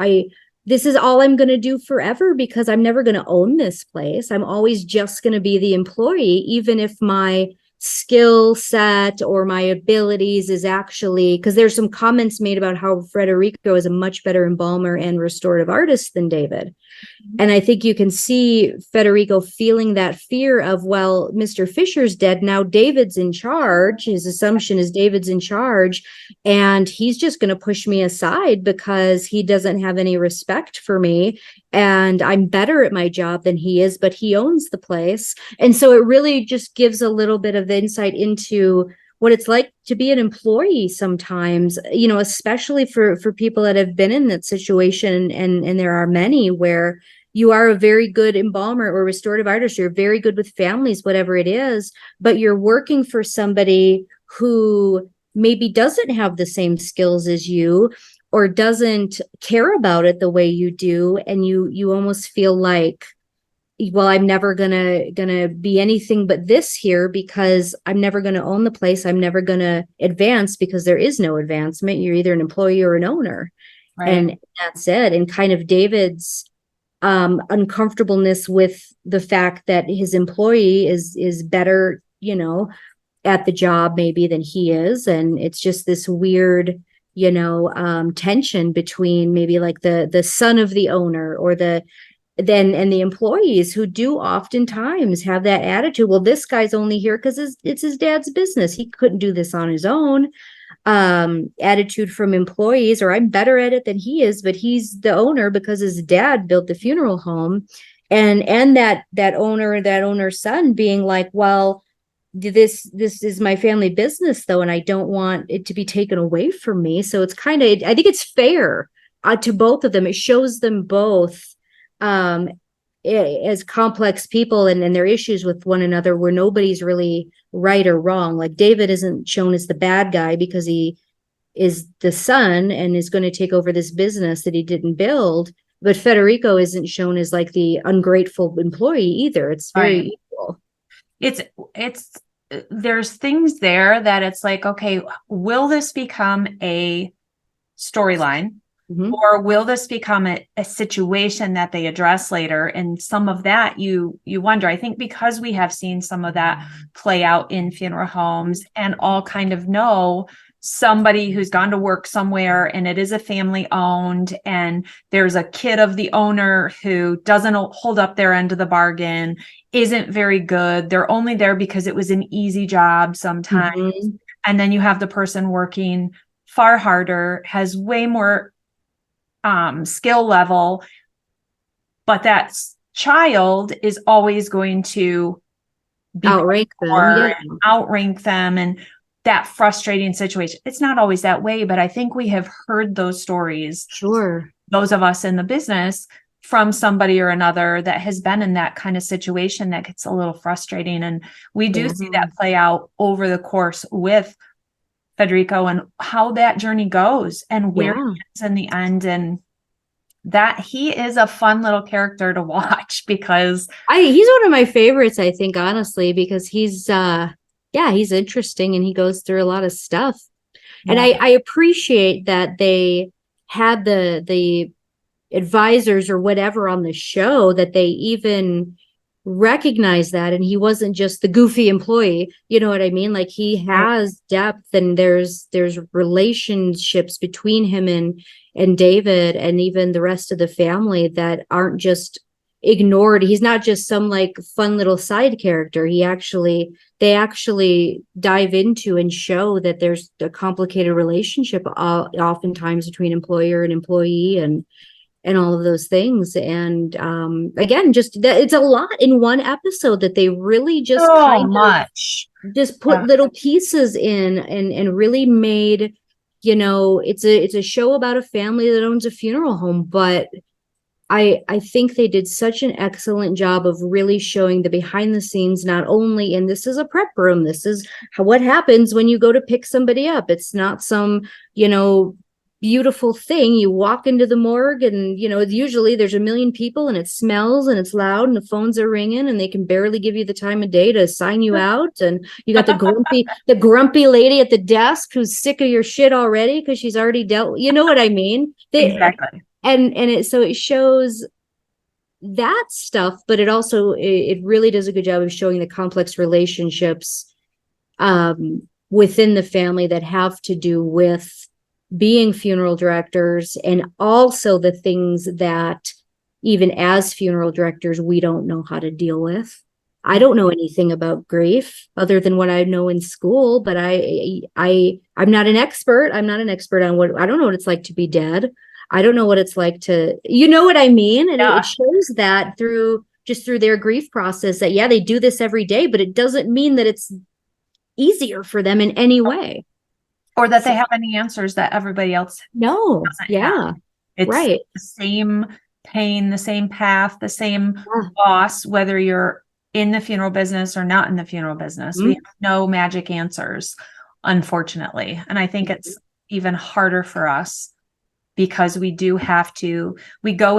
This is all I'm going to do forever, because I'm never going to own this place. I'm always just going to be the employee, even if my skill set or my abilities is actually, because there's some comments made about how Federico is a much better embalmer and restorative artist than David. And I think you can see Federico feeling that fear of, well, Mr. Fisher's dead. Now David's in charge. His assumption is David's in charge, and he's just going to push me aside because he doesn't have any respect for me. And I'm better at my job than he is, but he owns the place. And so it really just gives a little bit of insight into what it's like to be an employee sometimes, especially for people that have been in that situation. And there are many where you are a very good embalmer or restorative artist, you're very good with families, whatever it is, but you're working for somebody who maybe doesn't have the same skills as you, or doesn't care about it the way you do. And you almost feel like, well, I'm never gonna be anything but this here, because I'm never gonna own the place. I'm never gonna advance, because there is no advancement. You're either an employee or an owner, and that's it. And kind of David's uncomfortableness with the fact that his employee is better, at the job maybe than he is, and it's just this weird, tension between maybe like the son of the owner or and the employees, who do oftentimes have that attitude. Well, this guy's only here because it's his dad's business. He couldn't do this on his own. Attitude from employees, or I'm better at it than he is, but he's the owner because his dad built the funeral home. And that owner's son being like, well, this is my family business though, and I don't want it to be taken away from me. So it's kind of, I think it's fair to both of them. It shows them both as complex people and their issues with one another, where nobody's really right or wrong. Like David isn't shown as the bad guy because he is the son and is going to take over this business that he didn't build. But Federico isn't shown as like the ungrateful employee either. It's very equal. It's there's things there that it's like, okay, will this become a storyline? Mm-hmm. Or will this become a situation that they address later? And some of that you wonder. I think because we have seen some of that play out in funeral homes and all kind of know somebody who's gone to work somewhere and it is a family owned and there's a kid of the owner who doesn't hold up their end of the bargain, isn't very good. They're only there because it was an easy job sometimes. Mm-hmm. And then you have the person working far harder, has way more skill level, but that child is always going to outrank them, and that frustrating situation. It's not always that way, but I think we have heard those stories. Sure. Those of us in the business from somebody or another that has been in that kind of situation that gets a little frustrating. And we do see that play out over the course with Federico and how that journey goes and where it ends in the end. And that he is a fun little character to watch because he's one of my favorites, I think, honestly, because he's interesting and he goes through a lot of stuff. Yeah. And I appreciate that they had the advisors or whatever on the show, that they even recognize that, and he wasn't just the goofy employee, you know what I mean? Like he has depth, and there's relationships between him and David and even the rest of the family that aren't just ignored. He's not just some like fun little side character. They actually dive into and show that there's a complicated relationship oftentimes between employer and employee and all of those things. And again, just that it's a lot in one episode that they really just just put little pieces in and really made, it's a show about a family that owns a funeral home, but I think they did such an excellent job of really showing the behind the scenes, not only in this is a prep room, this is what happens when you go to pick somebody up. It's not some, beautiful thing. You walk into the morgue and, usually there's a million people and it smells and it's loud and the phones are ringing and they can barely give you the time of day to sign you out. And you got the grumpy lady at the desk who's sick of your shit already because she's already dealt, you know what I mean? Exactly. So it shows that stuff, but it really does a good job of showing the complex relationships within the family that have to do with being funeral directors, and also the things that even as funeral directors we don't know how to deal with. I don't know anything about grief other than what I know in school, but I'm not an expert. I'm not an expert on I don't know what it's like to be dead. I don't know what it's like to, you know what I mean? And it shows that through their grief process that, they do this every day, but it doesn't mean that it's easier for them in any way. Or that they have any answers that everybody else doesn't have. It's the same pain, the same path, the same loss, whether you're in the funeral business or not in the funeral business. Mm-hmm. We have no magic answers, unfortunately. And I think it's even harder for us because we go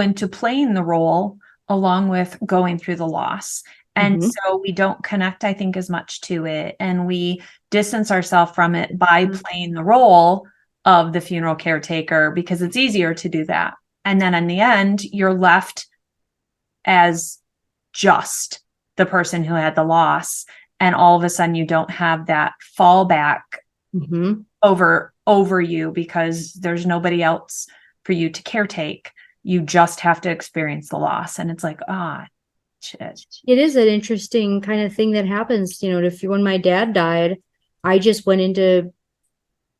into playing the role along with going through the loss. And so we don't connect, I think, as much to it. And we distance ourselves from it by playing the role of the funeral caretaker because it's easier to do that. And then in the end, you're left as just the person who had the loss. And all of a sudden you don't have that fallback over you because there's nobody else for you to caretake. You just have to experience the loss. And it's like, shit. It is an interesting kind of thing that happens, when my dad died, I just went into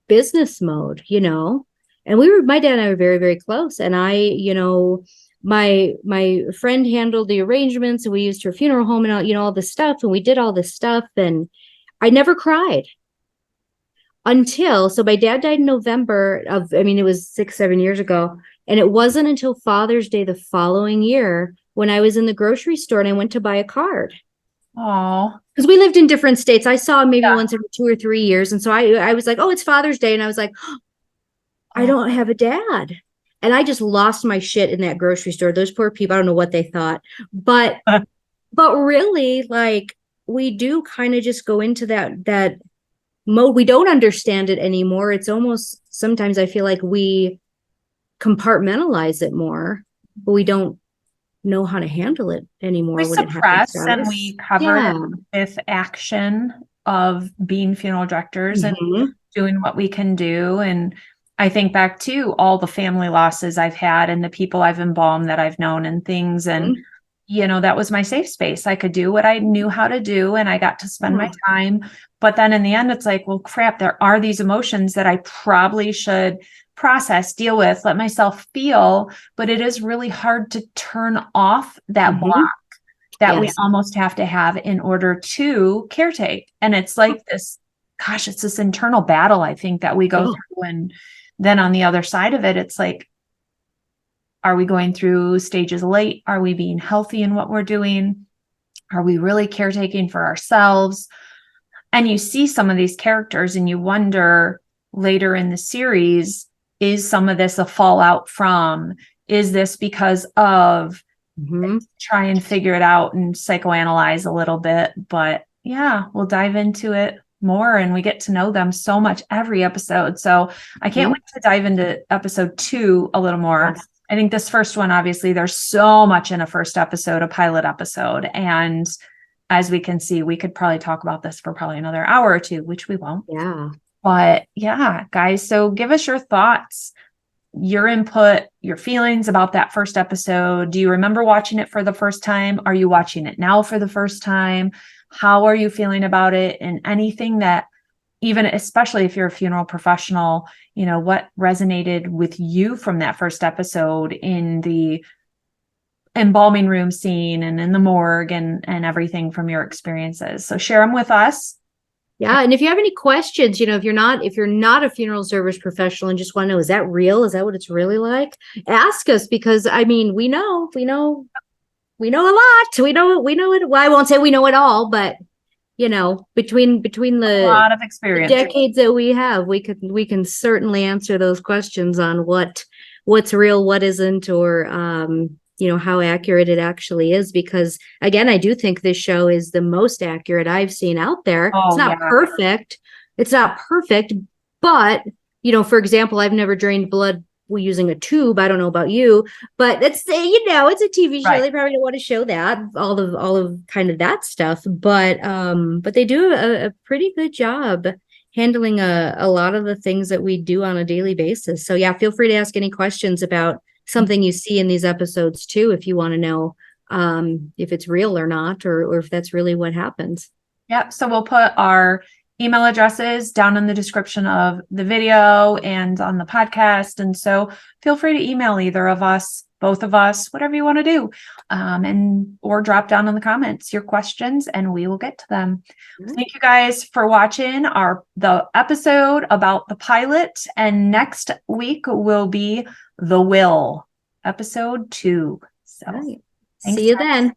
business mode, and my dad and I were very, very close. And my friend handled the arrangements and we used her funeral home and all this stuff. And we did all this stuff and I never cried so my dad died in November it was 6-7 years ago. And it wasn't until Father's Day the following year when I was in the grocery store and I went to buy a card. Oh, because we lived in different states. I saw him maybe once every 2 or 3 years. And so I was like, oh, it's Father's Day. And I was like, oh, I don't have a dad. And I just lost my shit in that grocery store. Those poor people, I don't know what they thought. But really, like, we do kind of just go into that mode. We don't understand it anymore. It's almost, sometimes I feel like we compartmentalize it more, but we don't know how to handle it anymore. We when suppress it happens and we cover it with action of being funeral directors and doing what we can do. And I think back to all the family losses I've had and the people I've embalmed that I've known and things. And, you know, that was my safe space. I could do what I knew how to do and I got to spend my time. But then in the end, it's like, well, crap, there are these emotions that I probably should process, deal with, let myself feel, but it is really hard to turn off that block that we almost have to have in order to caretake. And it's like this, gosh, it's this internal battle, I think, that we go through. And then on the other side of it, it's like, are we going through stages late? Are we being healthy in what we're doing? Are we really caretaking for ourselves? And you see some of these characters and you wonder later in the series, is some of this a fallout from, is this because of, try and figure it out and psychoanalyze a little bit. But yeah, we'll dive into it more and we get to know them so much every episode. So I can't wait to dive into episode 2 a little more. Yes. I think this first one, obviously, there's so much in a first episode, a pilot episode. And as we can see, we could probably talk about this for probably another hour or 2, which we won't. Yeah. But yeah, guys, so give us your thoughts, your input, your feelings about that first episode. Do you remember watching it for the first time? Are you watching it now for the first time? How are you feeling about it? And anything that, even especially if you're a funeral professional, you know, what resonated with you from that first episode in the embalming room scene and in the morgue and everything from your experiences. So share them with us. Yeah. And if you have any questions, you know, if you're not a funeral service professional and just want to know, is that real? Is that what it's really like? Ask us, because I mean, we know a lot. We know it. Well, I won't say we know it all, but you know, between the a lot of experience, decades that we have, we can certainly answer those questions on what's real, what isn't, or you know, how accurate it actually is. Because again, I do think this show is the most accurate I've seen out there. It's not perfect. It's not perfect, but you know, for example, I've never drained blood using a tube. I don't know about you, but it's, you know, it's a TV show. Right. They probably don't want to show that all of kind of that stuff, but they do a pretty good job handling a lot of the things that we do on a daily basis. So yeah, feel free to ask any questions about something you see in these episodes too, if you want to know if it's real or not, or if that's really what happens. Yep. So we'll put our email addresses down in the description of the video and on the podcast. And so feel free to email either of us, both of us, whatever you want to do, or drop down in the comments your questions and we will get to them. Mm-hmm. Thank you guys for watching the episode about the pilot. And next week will be The Will, episode 2. So right. See you then.